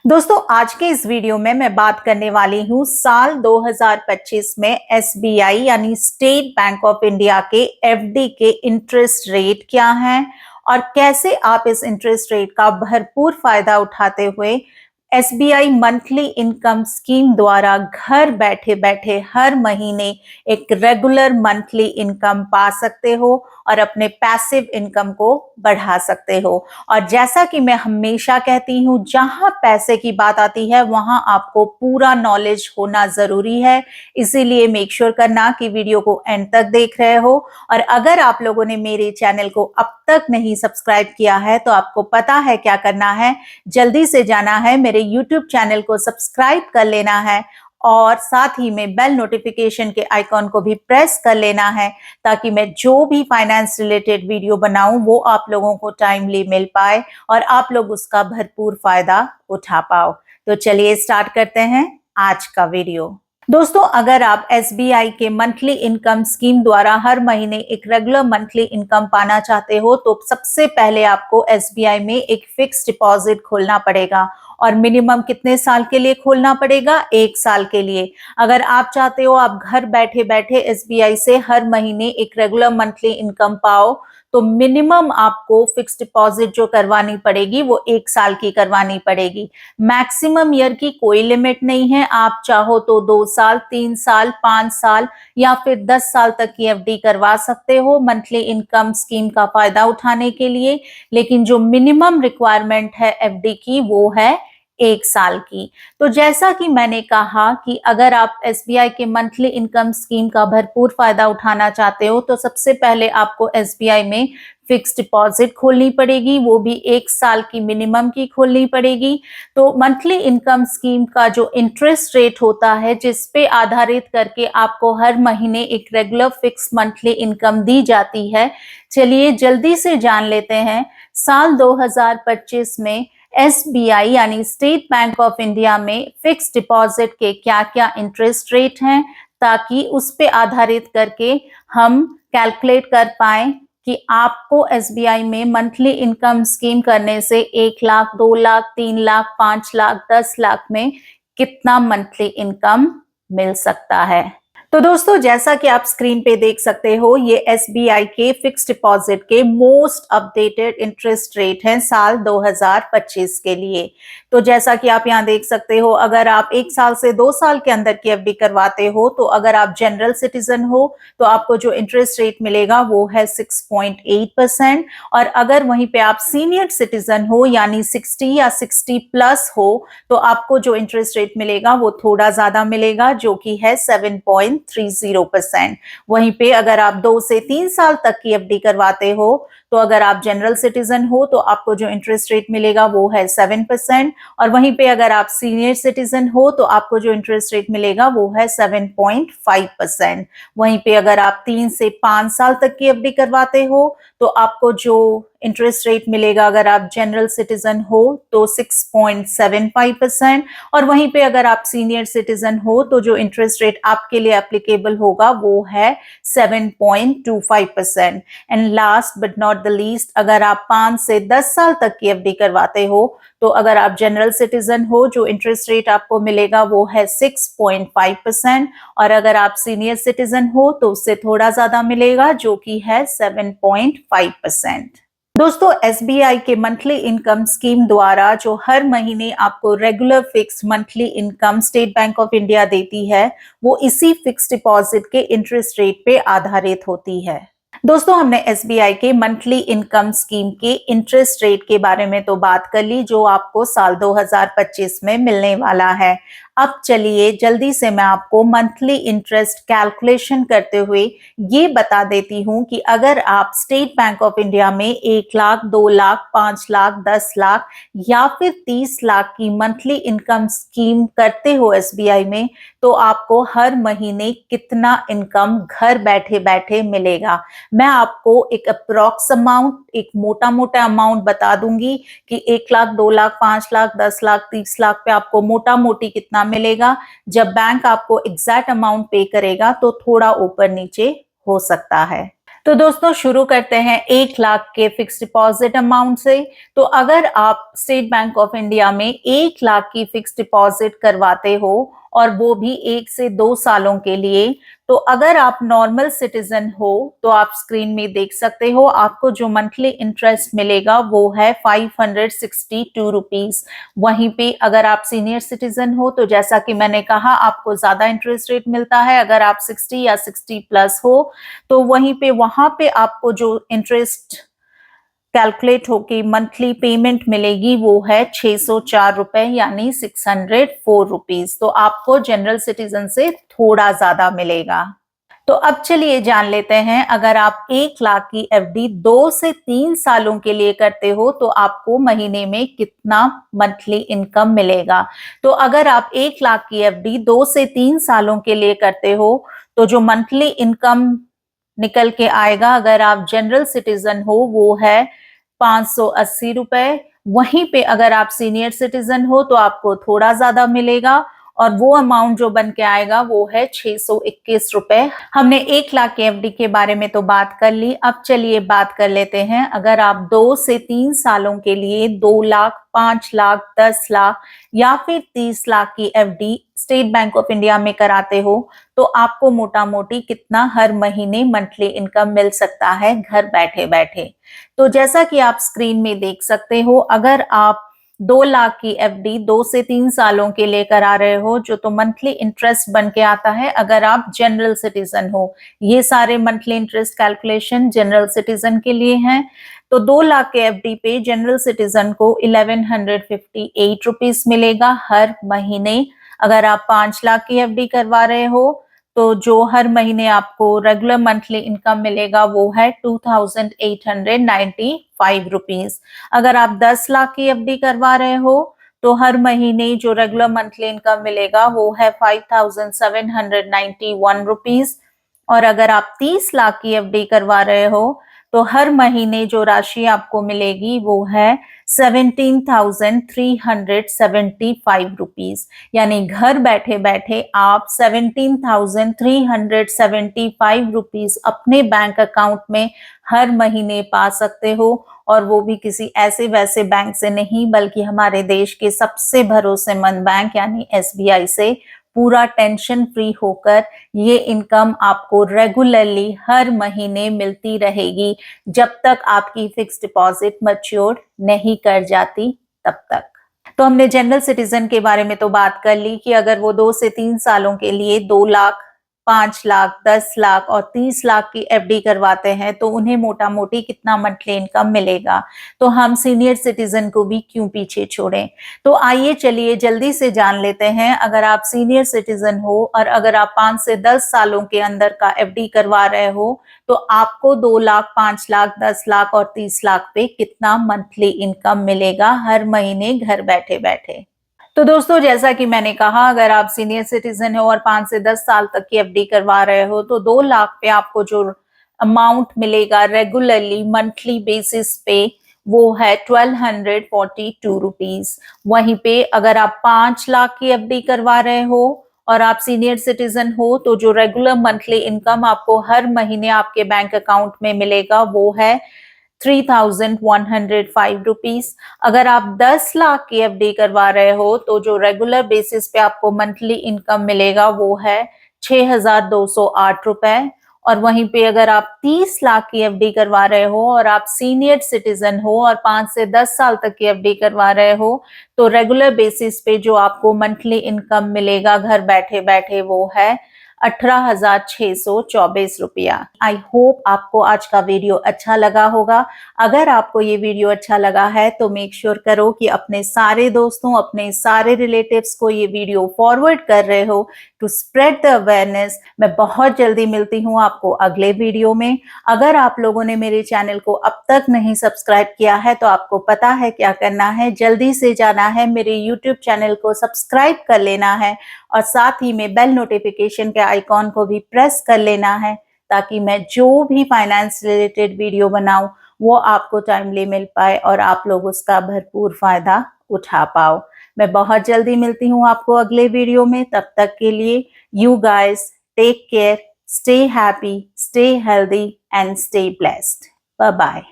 दोस्तों आज के इस वीडियो में मैं बात करने वाली हूँ साल 2025 में एसबीआई यानी स्टेट बैंक ऑफ इंडिया के एफडी के इंटरेस्ट रेट क्या हैं और कैसे आप इस इंटरेस्ट रेट का भरपूर फायदा उठाते हुए एसबीआई मंथली इनकम स्कीम द्वारा घर बैठे बैठे हर महीने एक रेगुलर मंथली इनकम पा सकते हो और अपने पैसिव इनकम को बढ़ा सकते हो। और जैसा कि मैं हमेशा कहती हूँ, जहां पैसे की बात आती है वहां आपको पूरा नॉलेज होना जरूरी है, इसीलिए मेक श्योर करना कि वीडियो को एंड तक देख रहे हो। और अगर आप लोगों ने मेरे चैनल को अब तक नहीं सब्सक्राइब किया है तो आपको पता है क्या करना है, जल्दी से जाना है, मेरे यूट्यूब चैनल को सब्सक्राइब कर लेना है और साथ ही में बेल नोटिफिकेशन के आइकॉन को भी प्रेस कर लेना है ताकि मैं जो भी फाइनेंस रिलेटेड वीडियो बनाऊं वो आप लोगों को टाइमली मिल पाए और आप लोग उसका भरपूर फायदा उठा पाओ। तो चलिए स्टार्ट करते हैं आज का वीडियो। दोस्तों अगर आप एसबीआई के मंथली इनकम स्कीम द्वारा हर महीने एक रेगुलर मंथली इनकम पाना चाहते हो तो सबसे पहले आपको एसबीआई में एक फिक्स डिपॉजिट खोलना पड़ेगा। और मिनिमम कितने साल के लिए खोलना पड़ेगा? 1 साल के लिए। अगर आप चाहते हो आप घर बैठे बैठे एसबीआई से हर महीने एक रेगुलर मंथली इनकम पाओ तो मिनिमम आपको फिक्स डिपॉजिट जो करवानी पड़ेगी वो 1 साल की करवानी पड़ेगी। मैक्सिमम ईयर की कोई लिमिट नहीं है, आप चाहो तो 2 साल, 3 साल, 5 साल या फिर 10 साल तक की एफडी करवा सकते हो मंथली इनकम स्कीम का फायदा उठाने के लिए। लेकिन जो मिनिमम रिक्वायरमेंट है एफडी की वो है 1 साल की। तो जैसा कि मैंने कहा कि अगर आप एसबीआई के मंथली इनकम स्कीम का भरपूर फायदा उठाना चाहते हो तो सबसे पहले आपको एसबीआई में फिक्स डिपॉजिट खोलनी पड़ेगी, वो भी 1 साल की मिनिमम की खोलनी पड़ेगी। तो मंथली इनकम स्कीम का जो इंटरेस्ट रेट होता है जिस पे आधारित करके आपको हर महीने एक रेगुलर फिक्स मंथली इनकम दी जाती है, चलिए जल्दी से जान लेते हैं साल 2025 में एसबीआई यानी स्टेट बैंक ऑफ इंडिया में फिक्स डिपॉजिट के क्या क्या इंटरेस्ट रेट हैं, ताकि उस पे आधारित करके हम कैलकुलेट कर पाए कि आपको एसबीआई में मंथली इनकम स्कीम करने से 1 लाख, 2 लाख, 3 लाख, 5 लाख, 10 लाख में कितना मंथली इनकम मिल सकता है। तो दोस्तों जैसा कि आप स्क्रीन पे देख सकते हो, ये एसबीआई के फिक्स डिपॉजिट के मोस्ट अपडेटेड इंटरेस्ट रेट हैं साल 2025 के लिए। तो जैसा कि आप यहाँ देख सकते हो, अगर आप 1 साल से 2 साल के अंदर की एफडी करवाते हो तो अगर आप जनरल सिटीजन हो तो आपको जो इंटरेस्ट रेट मिलेगा वो है 6.8%। और अगर वहीं पे आप सीनियर सिटीजन हो यानी 60 या 60+ हो तो आपको जो इंटरेस्ट रेट मिलेगा वो थोड़ा ज्यादा मिलेगा, जो कि है 7.30%। वहीं पे अगर आप 2 से 3 साल तक की एफडी करवाते हो तो अगर आप जनरल सिटीजन हो तो आपको जो इंटरेस्ट रेट मिलेगा वो है 7%। और वहीं पे अगर आप सीनियर सिटीजन हो तो आपको जो इंटरेस्ट रेट मिलेगा वो है 7.5%। वहीं पे अगर आप 3 से 5 साल तक की एफडी करवाते हो तो आपको जो इंटरेस्ट रेट मिलेगा अगर आप जनरल सिटीजन हो तो 6.75%। और वहीं पे अगर आप सीनियर सिटीजन हो तो जो इंटरेस्ट रेट आपके लिए एप्लीकेबल होगा वो है 7.25%। And last but not the least, अगर आप 5 से 10 साल तक की एफडी करवाते हो तो अगर आप जनरल सिटीजन हो जो इंटरेस्ट रेट आपको मिलेगा वो है 6.5%। और अगर आप सीनियर सिटीजन हो तो उससे थोड़ा ज्यादा मिलेगा, जो कि है 7.5%। दोस्तों एसबीआई के मंथली इनकम स्कीम द्वारा जो हर महीने आपको regular fix monthly income state bank of India देती है वो इसी फिक्स डिपॉजिट के इंटरेस्ट रेट पे आधारित होती है। दोस्तों हमने एसबीआई के मंथली इनकम स्कीम के इंटरेस्ट रेट के बारे में तो बात कर ली जो आपको साल 2025 में मिलने वाला है। अब चलिए जल्दी से मैं आपको मंथली इंटरेस्ट कैलकुलेशन करते हुए ये बता देती हूँ कि अगर आप स्टेट बैंक ऑफ इंडिया में 1 लाख, 2 लाख, 5 लाख, 10 लाख या फिर 30 लाख की मंथली इनकम स्कीम करते हो एसबीआई में तो आपको हर महीने कितना इनकम घर बैठे बैठे मिलेगा। मैं आपको एक अप्रॉक्स अमाउंट, एक मोटा मोटा अमाउंट बता दूंगी कि 1 लाख, 2 लाख, 5 लाख, 10 लाख, 30 लाख पे आपको मोटा मोटी कितना मिलेगा। जब बैंक आपको एग्जैक्ट अमाउंट पे करेगा तो थोड़ा ऊपर नीचे हो सकता है। तो दोस्तों शुरू करते हैं 1 लाख के फिक्स डिपॉजिट अमाउंट से। तो अगर आप स्टेट बैंक ऑफ इंडिया में 1 लाख की फिक्स डिपॉजिट करवाते हो और वो भी 1 से 2 सालों के लिए, तो अगर आप नॉर्मल सिटीजन हो तो आप स्क्रीन में देख सकते हो आपको जो मंथली इंटरेस्ट मिलेगा वो है 562 रुपीज। वहीं पे अगर आप सीनियर सिटीजन हो तो जैसा कि मैंने कहा आपको ज्यादा इंटरेस्ट रेट मिलता है। अगर आप 60 या 60+ हो तो वहीं पे वहां पे आपको जो इंटरेस्ट कैलकुलेट होके मंथली पेमेंट मिलेगी वो है 604 रुपए यानी 604 रुपीज। तो आपको जनरल सिटीजन से थोड़ा ज्यादा मिलेगा। तो अब चलिए जान लेते हैं, अगर आप 1 लाख की एफडी 2 से 3 सालों के लिए करते हो तो आपको महीने में कितना मंथली इनकम मिलेगा। तो अगर आप 1 लाख की एफडी 2 से 3 सालों के लिए करते हो तो जो मंथली इनकम निकल के आएगा अगर आप जनरल सिटीजन हो वो है 580 रुपए। वहीं पे अगर आप सीनियर सिटीजन हो तो आपको थोड़ा ज्यादा मिलेगा और वो अमाउंट जो बन के आएगा वो है 621 रुपए। हमने 1 लाख के एफडी के बारे में तो बात कर ली। अब चलिए बात कर लेते हैं, अगर आप 2 से 3 सालों के लिए 2 लाख, 5 लाख, 10 लाख या फिर 30 लाख की FD state bank of India में कराते हो तो आपको मोटा मोटी कितना हर महीने मंथली इनकम मिल सकता है घर बैठे बैठे। तो जैसा कि आप स्क्रीन में देख सकते हो, अगर आप 2 लाख की एफडी 2 से 3 सालों के लिए करा रहे हो जो तो मंथली इंटरेस्ट बन के आता है अगर आप जनरल सिटीजन हो। ये सारे monthly interest calculation general citizen के लिए हैं। तो 2 लाख के एफडी पे जनरल सिटीजन को 1158 रुपीज मिलेगा हर महीने। अगर आप 5 लाख की एफडी करवा रहे हो तो जो हर महीने आपको रेगुलर मंथली इनकम मिलेगा वो है 2895 रुपीज। अगर आप 10 लाख की एफडी करवा रहे हो तो हर महीने जो रेगुलर मंथली इनकम मिलेगा वो है 5791 रुपीज। और अगर आप 30 लाख की एफडी करवा रहे हो तो हर महीने जो राशि आपको मिलेगी वो है 17,375 रुपीज। यानी घर बैठे बैठे आप 17,375 रुपीज अपने बैंक अकाउंट में हर महीने पा सकते हो। और वो भी किसी ऐसे वैसे बैंक से नहीं बल्कि हमारे देश के सबसे भरोसेमंद बैंक यानी एसबीआई से पूरा टेंशन फ्री होकर ये इनकम आपको रेगुलरली हर महीने मिलती रहेगी जब तक आपकी फिक्स डिपॉजिट मैच्योर नहीं कर जाती तब तक। तो हमने जनरल सिटीजन के बारे में तो बात कर ली कि अगर वो 2 से 3 सालों के लिए 2 लाख, 5 लाख, 10 लाख और 30 लाख की एफडी करवाते हैं तो उन्हें मोटा मोटी कितना मंथली इनकम मिलेगा। तो हम सीनियर सिटीजन को भी क्यों पीछे छोड़ें। तो आइए चलिए जल्दी से जान लेते हैं, अगर आप सीनियर सिटीजन हो और अगर आप 5 से 10 सालों के अंदर का एफडी करवा रहे हो तो आपको 2 लाख, 5 लाख, 10 लाख और 30 लाख पे कितना मंथली इनकम मिलेगा हर महीने घर बैठे बैठे। तो दोस्तों जैसा कि मैंने कहा, अगर आप सीनियर सिटीजन हो और 5 से 10 साल तक की एफडी करवा रहे हो तो 2 लाख पे आपको जो अमाउंट मिलेगा रेगुलरली मंथली बेसिस पे वो है 1242 रुपीज। वहीं पे अगर आप 5 लाख की एफडी करवा रहे हो और आप सीनियर सिटीजन हो तो जो रेगुलर मंथली इनकम आपको हर महीने आपके बैंक अकाउंट में मिलेगा वो है 3,105 रुपीज। अगर आप 10 लाख की एफडी करवा रहे हो तो जो रेगुलर बेसिस पे आपको मंथली इनकम मिलेगा वो है 6,208 रुपए। और वहीं पे अगर आप 30 लाख की एफडी करवा रहे हो और आप सीनियर सिटीजन हो और 5 से 10 साल तक की एफडी करवा रहे हो तो रेगुलर बेसिस पे जो आपको मंथली इनकम मिलेगा घर बैठे बैठे वो है 18,624 रुपया। आई होप आपको आज का वीडियो अच्छा लगा होगा। अगर आपको ये वीडियो अच्छा लगा है तो मेक श्योर करो कि अपने सारे दोस्तों, अपने सारे रिलेटिव्स को ये वीडियो फॉरवर्ड कर रहे हो टू स्प्रेड द अवेयरनेस। मैं बहुत जल्दी मिलती हूँ आपको अगले वीडियो में। अगर आप लोगों ने मेरे चैनल को अब तक नहीं सब्सक्राइब किया है तो आपको पता है क्या करना है, जल्दी से जाना है मेरे यूट्यूब चैनल को सब्सक्राइब कर लेना है और साथ ही में बेल नोटिफिकेशन के आइकॉन को भी प्रेस कर लेना है ताकि मैं जो भी फाइनेंस रिलेटेड वीडियो बनाऊं वो आपको टाइमली मिल पाए और आप लोग उसका भरपूर फायदा उठा पाओ। मैं बहुत जल्दी मिलती हूँ आपको अगले वीडियो में। तब तक के लिए you guys take care, Stay happy, stay healthy, and stay blessed. Bye bye.